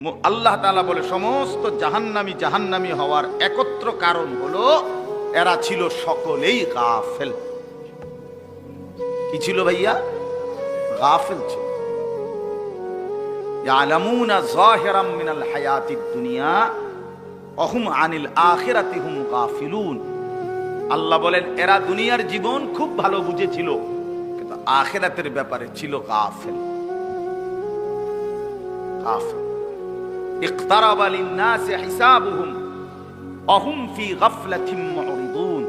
আল্লাহ তাআলা বলে সমস্ত জাহান্নামী হওয়ার একত্র কারণ হলো এরা ছিল সকলেই গাফেল। কি ছিল ভাইয়া? গাফেল ছিল। ইয়ালামুনা যাহিরাম মিনাল হায়াতিদ দুনিয়া ওয়া হুম আনিল আখিরাতি হুম গাফিলুন। আল্লাহ বলেন এরা দুনিয়ার জীবন খুব ভালো বুঝেছিল, কিন্তু আখিরাতের ব্যাপারে ছিল গাফেল। গাফেল। ইকতারাবা লিন-নাসি হিসাবুহুম ওয়া হুম ফি গাফলাতিন মুরিদুন।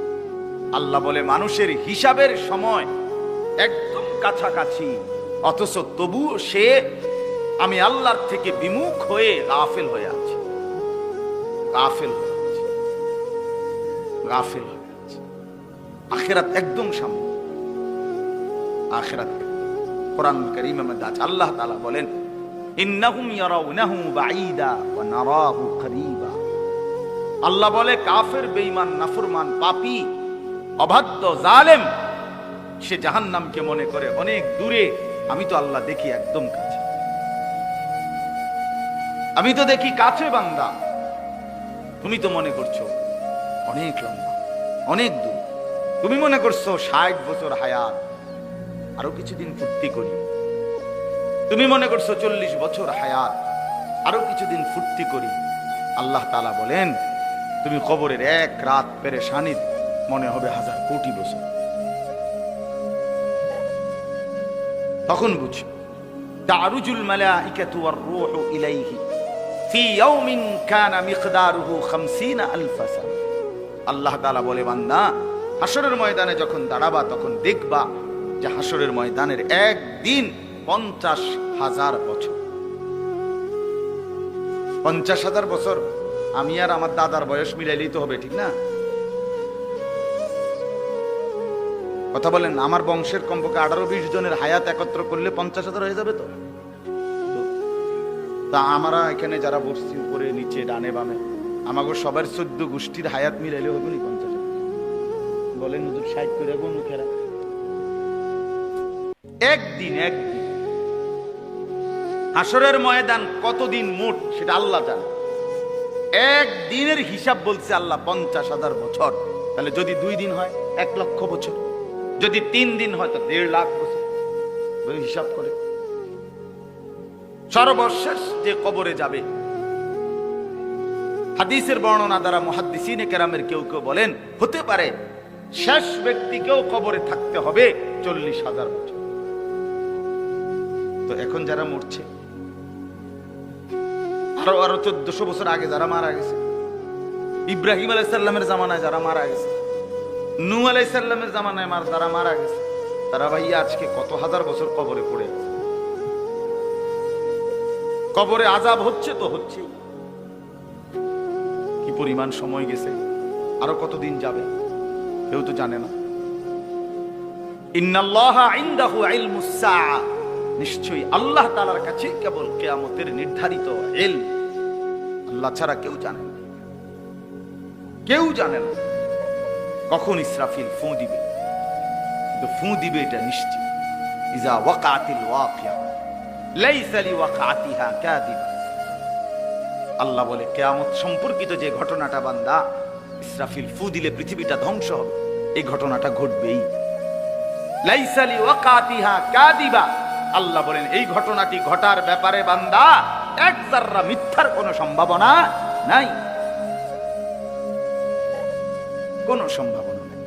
আল্লাহ বলে মানুষের হিসাবের সময় একদম কাছাকাছি, অথচ তবু সে আমি আল্লাহর থেকে বিমুখ হয়ে গাফেল হয়ে আছে। গাফেল হয়ে আছে, গাফেল হয়ে আছে। আখিরাত একদম সামনে। আখিরাত কোরআন কারীমের মধ্যে আছে, আল্লাহ তাআলা বলেন ইন্নাহুম ইয়ারাউনাহু বাঈদা ওয়া নারাহু করিবা। আল্লাহ বলে কাফের, বেঈমান, নাফরমান, পাপী, অবাধ্য, জালেম সে জাহান্নামকে মনে করে অনেক দূরে, আমি তো আল্লাহ দেখি একদম কাছে। আমি তো দেখি কাছে বান্দা, তুমি তো মনে করছো অনেক লম্বা, অনেক দূর। তুমি মনে করছো 60 বছর হায়াত, আরো কিছুদিন ফুর্তি করি। তুমি মনে করছো 40 বছর হায়াত, আরো কিছুদিন ফুর্তি করি। আল্লাহ তাআলা বলেন তুমি কবরের এক রাত পেরেশানির মনে হবে 1000 কোটি বছর। তখন বুঝো তারুজুল মালাইকাতু ওয়ার রূহু ইলাইহি ফি ইয়াউমিন কানা মিকদারুহু 50000 সানা। আল্লাহ তাআলা বলে বান্দা হাসরের ময়দানে যখন দাঁড়াবা তখন দেখবা যে হাসরের ময়দানের একদিন 50,000 বছর। 50,000 বছর আমি আর আমার দাদার বয়স মিলাইলেই তো হবে, ঠিক না? কথা বলেন, আমার বংশের কমপক্ষে 18-20 জনের হায়াত একত্র করলে 50,000 হয়ে যাবে। তো তা আমরা এখানে যারা বসছি উপরে নিচে ডানে বামে, আমাকে সবার 14 গোষ্ঠীর হায়াত মিলাইলে হবে নি 50,000? বলেন হুজুর 60 করে গুণ মুখেরা একদিন। হাসরের ময়দান কতদিন মোট সেটা আল্লাহ জানে। একদিনের হিসাব বলছে আল্লাহ 50,000 বছর। তাহলে যদি 2 দিন হয় 1 লক্ষ বছর, যদি 3 দিন হয় তো 1.5 লাখ বছর। হিসাব করে সর্বশেষ যে কবরে যাবে, হাদিসের বর্ণনা দ্বারা মুহাদ্দিসিনে কেরামের কেউ কেউ বলেন হতে পারে শেষ ব্যক্তিকেও কবরে থাকতে হবে 40,000 বছর। তো এখন যারা মরছে, আরো 1400 বছর আগে যারা মারা গেছে, ইব্রাহিম আলাইহিস সালামের জামানায় যারা মারা গেছে, নূহ আলাইহিস সালামের জামানায় যারা মারা গেছে, তারা ভাইয়া আজকে কত হাজার বছর কবরে পড়ে আছে। কবরে আযাব হচ্ছে তো হচ্ছে, কি পরিমাণ সময় গেছে, আরো কতদিন যাবে কেউ তো জানে না। ইন্নাল্লাহা ইনদাহু ইলমুস সাআ, নিশ্চয়ই আল্লাহ তাআলার কাছে কেবল কিয়ামতের নির্ধারিত ইলম, আল্লাহ ছাড়া কেউ জানে না। কেউ জানে না কখন ইসরাফিল ফু দিবে, কিন্তু ফু দিবে এটা নিশ্চিত। ইজা ওয়াকাতিল ওয়াকিয়া লাইসা লিওয়াকাতিহা কাযিবা। আল্লাহ বলে কিয়ামত সম্পর্কিত যে ঘটনাটা বান্দা, ইসরাফিল ফু দিলে পৃথিবীটা ধ্বংস হবে, এই ঘটনাটা ঘটবেই। লাইসা লিওয়াকাতিহা কাযিবা। আল্লাহ বলেন এই ঘটনাটি ঘটার ব্যাপারে বান্দা এক যাররা মিথ্যার কোনো সম্ভাবনা নাই, কোনো সম্ভাবনা নাই।